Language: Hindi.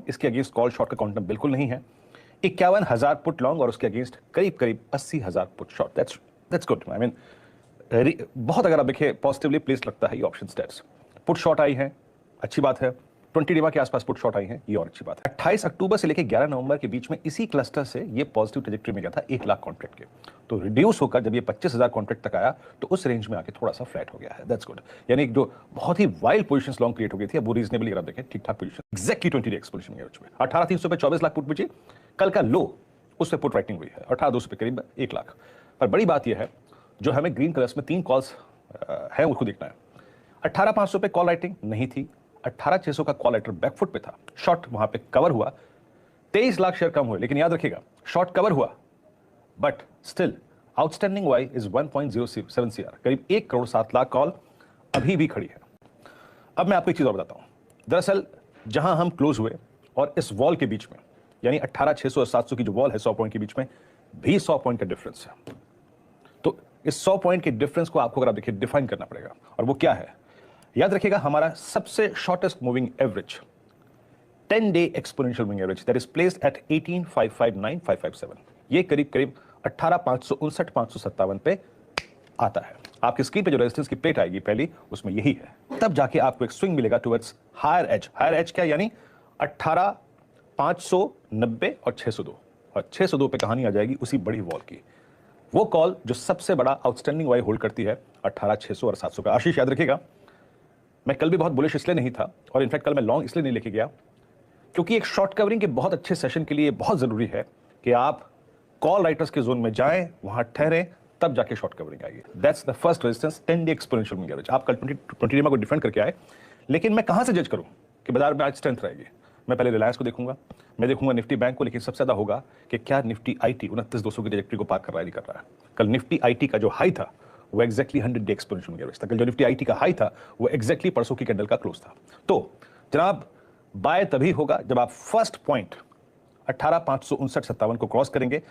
इसके अगेंस्ट कॉल शॉर्ट का काउंटर बिल्कुल नहीं है। 51,000 पुट लॉन्ग और उसके अगेंस्ट करीब करीब 80,000 put short. That's good. I mean बहुत अगर आप देखिए पॉजिटिवली प्लेस लगता है ये ऑप्शन स्टेट्स। पुट शॉर्ट आई है, अच्छी बात है। 20 डिमा के आसपास पुट शॉर्ट आई है, ये और अच्छी बात है। 28 अक्टूबर से लेकर 11 नवंबर के बीच में इसी क्लस्टर से ये पॉजिटिव ट्रैजेक्टरी में गया था 1 लाख कॉन्ट्रैक्ट के। तो रिड्यूस होकर जब ये 25,000 कॉन्ट्रैक्ट तक आया तो उस रेंज में आके थोड़ा सा फ्लैट हो गया है। That's good. यानी जो बहुत ही वाइल्ड पोजीशंस लॉन्ग क्रिएट हो गई थी अब वो रीजनेबली अगर आप देखें ठीक ठाक पोजीशन एग्जैक्टली 20 डे एक्सपोजिशन में 18,300 पे 24 लाख पुट बची। कल का लो उस पर पुट राइटिंग हुई है 18,200 पे करीब 1 लाख। पर बड़ी बात यह है जो हमें ग्रीन कलर्स में 3 कॉल्स है उसको देखना है। 18,500 पे कॉल राइटिंग नहीं थी, 18,600 का कॉल राइटर बैकफुट पे था, शॉर्ट वहां पे कवर हुआ, 23 लाख शेयर कम हुए। लेकिन याद रखिएगा शॉर्ट कवर हुआ but still outstanding Y is 1.07 CR, करीब 1 करोड़ 7 लाख कॉल अभी भी खड़ी है। अब मैं आपको एक चीज और बताता हूं। दरअसल जहां हम क्लोज हुए और इस वॉल के बीच में यानी 18,600 और 700 की जो वॉल है 100 पॉइंट के बीच में भी 100 पॉइंट का डिफरेंस है। तो इस 100 पॉइंट के डिफरेंस को आपको अगर आप देखिए डिफाइन करना पड़ेगा और वो क्या है। याद रखिएगा हमारा सबसे shortest moving average 10 day exponential moving average that is placed at 18,559,557, ये करीब करीब 18,559,557 पे आता है। आपकी स्क्रीन पे जो रेजिस्टेंस की प्लेट आएगी पहली उसमें यही है, तब जाके आपको एक स्विंग मिलेगा towards higher age. Higher age क्या यानी 18,590 और 602, और 602 पे कहानी आ जाएगी उसी बड़ी वॉल की, वो कॉल जो सबसे बड़ा आउटस्टैंडिंग वाई होल्ड करती है 18,600 और 700 का। आशीष याद रखिएगा मैं कल भी बहुत बुलिश इसलिए नहीं था और इनफैक्ट कल मैं लॉन्ग इसलिए नहीं लेके गया क्योंकि एक शॉर्ट कवरिंग के बहुत अच्छे सेशन के लिए बहुत जरूरी है कि आप कॉल राइटर्स के जोन में जाएं, वहां ठहरें, तब जाके शॉर्ट कवरिंग आएगी। That's the first resistance 10 day exponential moving average. आप कल 20 डे को डिफेंड करके आए, लेकिन मैं कहां से जज करूं कि बाजार में आज स्ट्रेंथ रहेगी। मैं पहले रिलायंस को देखूंगा, मैं देखूंगा निफ्टी बैंक को, लेकिन सबसे ज्यादा होगा कि क्या निफ्टी आईटी 29,200 की ट्रैजेक्टरी को पार कर रहा है नहीं कर रहा है। कल निफ्टी आईटी का जो हाई था वो exactly 100 day exponential moving average था। कल जो निफ्टी आईटी का हाई था वो एक्जैक्टली परसों की कैंडल का क्लोज था। तो जनाब बाय तभी होगा जब आप फर्स्ट पॉइंट 18,559,57 को क्रॉस करेंगे,